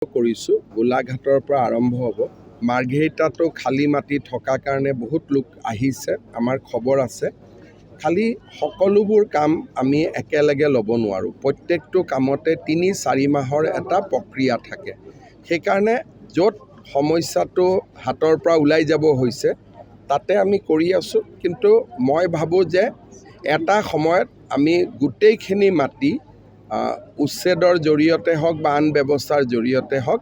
কৰিছোঁ গোলাঘাটৰ পৰা আৰম্ভ হ'ব। মাৰ্ঘেৰিটাতো খালী মাটি থকাৰ কাৰণে বহুত লোক আহিছে, আমাৰ খবৰ আছে। খালি সকলোবোৰ কাম আমি একেলগে ল'ব নোৱাৰোঁ। প্ৰত্যেকটো কামতে ৩-৪ মাহৰ এটা প্ৰক্ৰিয়া থাকে। সেইকাৰণে য'ত সমস্যাটো হাতৰ পৰা ওলাই যাব হৈছে তাতে আমি কৰি আছোঁ। কিন্তু মই ভাবোঁ যে এটা সময়ত আমি গোটেইখিনি মাটি উচ্ছেদৰ জৰিয়তে হওক বা আন ব্যৱস্থাৰ জৰিয়তে হওক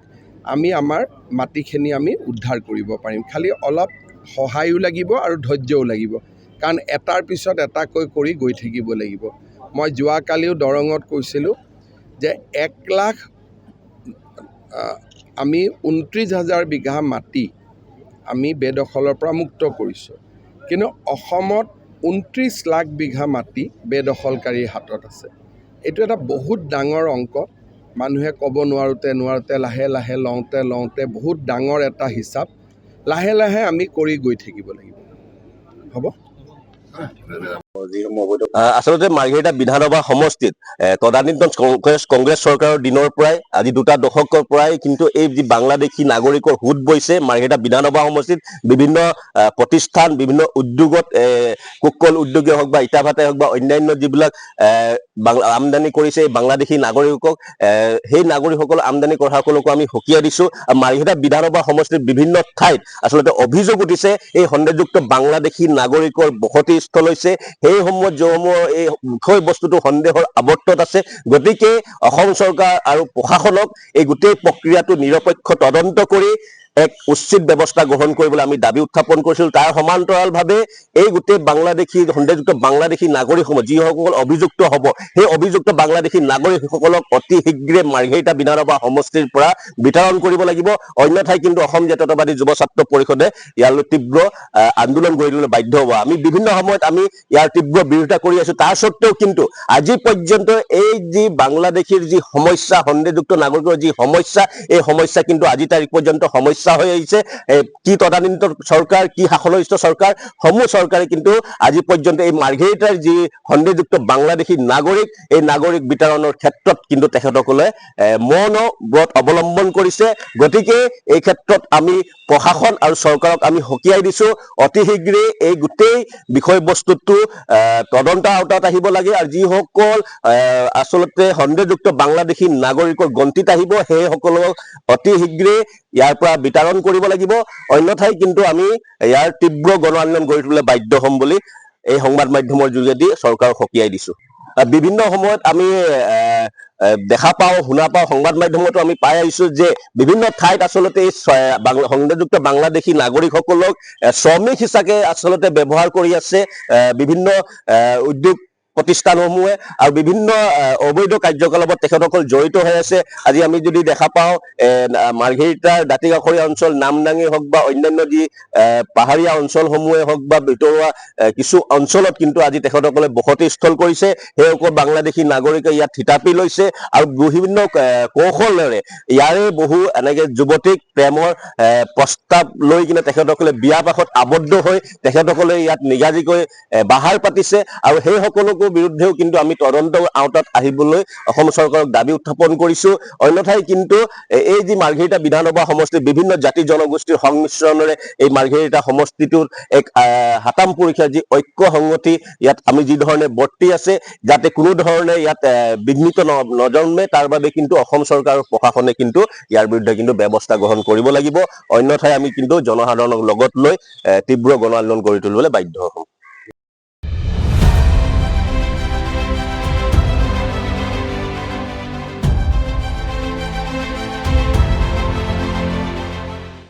আমি আমাৰ মাটিখিনি আমি উদ্ধাৰ কৰিব পাৰিম। খালি অলপ সহায়ো লাগিব আৰু ধৈৰ্যও লাগিব, কাৰণ এটাৰ পিছত এটাকৈ কৰি গৈ থাকিব লাগিব। মই যোৱাকালিও দৰঙত কৈছিলোঁ যে 1,00,000 আমি 29,000 বিঘা মাটি আমি বেদখলৰ পৰা মুক্ত কৰিছোঁ। কিন্তু অসমত 29 লাখ বিঘা মাটি বেদখলকাৰীৰ হাতত আছে। এইটো এটা বহুত ডাঙৰ অংক। মানুহে ক'ব নোৱাৰোঁতে লাহে লাহে লওঁতে বহুত ডাঙৰ এটা হিচাপ লাহে লাহে আমি কৰি গৈ থাকিব লাগিব। হ'ব। আচলতে মাৰ্ঘেৰিটা বিধানসভা সমষ্টিত তদানীন্তন কংগ্ৰেছ চৰকাৰৰ দিনৰ পৰাই আজি 2 দশকৰ পৰাই কিন্তু এই যি বাংলাদেশী নাগৰিকৰ হুদ বৈছে মাৰ্ঘেৰিটা বিধানসভা সমষ্টিত বিভিন্ন প্ৰতিষ্ঠান বিভিন্ন উদ্যোগত কোকল উদ্যোগেই হওক বা ইটা ভাটাই হওক বা অন্যান্য যিবিলাক আমদানি কৰিছে এই বাংলাদেশী নাগৰিকক সেই নাগৰিকসকল আমদানি কৰাসকলকো আমি সকীয়াই দিছোঁ। মাৰ্ঘেৰিটা বিধানসভা সমষ্টিৰ বিভিন্ন ঠাইত আচলতে অভিযোগ উঠিছে এই সন্দেহযুক্ত বাংলাদেশী নাগৰিকৰ বসতি স্থল হৈছে। সেই সময়ত যসমূহ এই বিষয় বস্তুটো সন্দেহৰ আৱৰ্তত আছে। গতিকে অসম চৰকাৰ আৰু প্ৰশাসনক এই গোটেই প্ৰক্ৰিয়াটো নিৰপেক্ষ তদন্ত কৰি এক উচিত ব্যৱস্থা গ্ৰহণ কৰিবলৈ আমি দাবী উত্থাপন কৰিছিলোঁ। তাৰ সমান্তৰালভাৱে এই গোটেই বাংলাদেশী সন্দেহযুক্ত বাংলাদেশী নাগৰিকসমূহ যিসকল অভিযুক্ত হ'ব সেই অভিযুক্ত বাংলাদেশী নাগৰিকসকলক অতি শীঘ্ৰে মাৰ্ঘেৰিটা বিধানসভা সমষ্টিৰ পৰা বিতৰণ কৰিব লাগিব। অন্যথাই কিন্তু অসম জাতীয়তাবাদী যুৱ ছাত্ৰ পৰিষদে ইয়ালৈ তীব্ৰ আন্দোলন গঢ়ি তুলিবলৈ বাধ্য হ'ব। আমি বিভিন্ন সময়ত আমি ইয়াৰ তীব্ৰ বিৰোধিতা কৰি আছোঁ। তাৰ স্বত্বেও কিন্তু আজি পৰ্যন্ত এই যি বাংলাদেশীৰ যি সমস্যা সন্দেহযুক্ত নাগৰিকৰ যি সমস্যা এই সমস্যা কিন্তু আজি তাৰিখ পৰ্যন্ত সমস্যা হৈ আহিছে। কি তদানীন্তন চৰকাৰ কি শাসনস্থ চৰকাৰ সমূহ চৰকাৰে কিন্তু আজি পৰ্যন্ত এই মাৰ্ঘেৰিটাৰ যি সন্দেহযুক্ত বাংলাদেশী নাগৰিক এই নাগৰিক বিতৰণৰ ক্ষেত্ৰত কিন্তু তেখেতসকলে মৌন ব্ৰত অৱলম্বন কৰিছে। গতিকে এই ক্ষেত্ৰত আমি প্ৰশাসন আৰু চৰকাৰক আমি সকীয়াই দিছোঁ অতি শীঘ্ৰে এই গোটেই বিষয়বস্তুটো তদন্তৰ আওতাত আহিব লাগে আৰু যিসকল আচলতে সন্দেহযুক্ত বাংলাদেশী নাগৰিকৰ গন্তিত আহিব সেইসকলক অতি শীঘ্ৰে ইয়াৰ পৰা বিতৰণ কৰিব লাগিব। অন্যথাই কিন্তু আমি ইয়াৰ তীব্ৰ গণ আন্দোলন গঢ়ি তুলিবলৈ বাধ্য হ'ম বুলি এই সংবাদ মাধ্যমৰ যোগেদি চৰকাৰক সকীয়াই দিছোঁ। বিভিন্ন সময়ত আমি দেখা পাওঁ শুনা পাওঁ সংবাদ মাধ্যমতো আমি পাই আহিছোঁ যে বিভিন্ন ঠাইত আচলতে এই সন্দেহযুক্ত বাংলাদেশী নাগৰিকসকলক শ্ৰমিক হিচাপে আচলতে ব্যৱহাৰ কৰি আছে বিভিন্ন উদ্যোগ প্ৰতিষ্ঠানসমূহে আৰু বিভিন্ন অবৈধ কাৰ্যকলাপত তেখেতসকল জড়িত হৈ আছে। আজি আমি যদি দেখা পাওঁ মাৰ্ঘেৰিটাৰ দাঁতিকাষৰীয়া অঞ্চল নামদাঙে হওক বা অন্যান্য যি পাহাৰীয়া অঞ্চলসমূহে হওক বা ভিতৰুৱা কিছু অঞ্চলত কিন্তু আজি তেখেতসকলে বসতি স্থল কৰিছে। সেইসকল বাংলাদেশী নাগৰিকে ইয়াত থিতাপি লৈছে আৰু বিভিন্ন কৌশলেৰে ইয়াৰে বহু এনেকে যুৱতীক প্ৰেমৰ প্ৰস্তাৱ লৈ কিনে তেখেতসকলে বিয়া পাশত আবদ্ধ হৈ তেখেতসকলে ইয়াত নিগাজিকৈ বাহাৰ পাতিছে আৰু সেই সকলকো বিৰুদ্ধেও কিন্তু আমি তদন্তৰ আওতাত আহিবলৈ অসম চৰকাৰক দাবী উত্থাপন কৰিছোঁ। অন্যথাই কিন্তু এই যি মাৰ্ঘেৰিটা বিধানসভা সমষ্টিৰ বিভিন্ন জাতি জনগোষ্ঠীৰ সংমিশ্ৰণেৰে এই মাৰ্ঘেৰিটা সমষ্টিটোৰ এক হাতাম পৰীক্ষা যি ঐক্য সংগঠি ইয়াত আমি যি ধৰণে বৰ্তি আছে যাতে কোনো ধৰণে ইয়াত বিঘ্নিত নজন্মে তাৰ বাবে কিন্তু অসম চৰকাৰ আৰু প্ৰশাসনে কিন্তু ইয়াৰ বিৰুদ্ধে কিন্তু ব্যৱস্থা গ্ৰহণ কৰিব লাগিব। অন্যথাই আমি কিন্তু জনসাধাৰণক লগত লৈ তীব্ৰ গণ আন্দোলন গঢ়ি তুলিবলৈ বাধ্য হ'ম।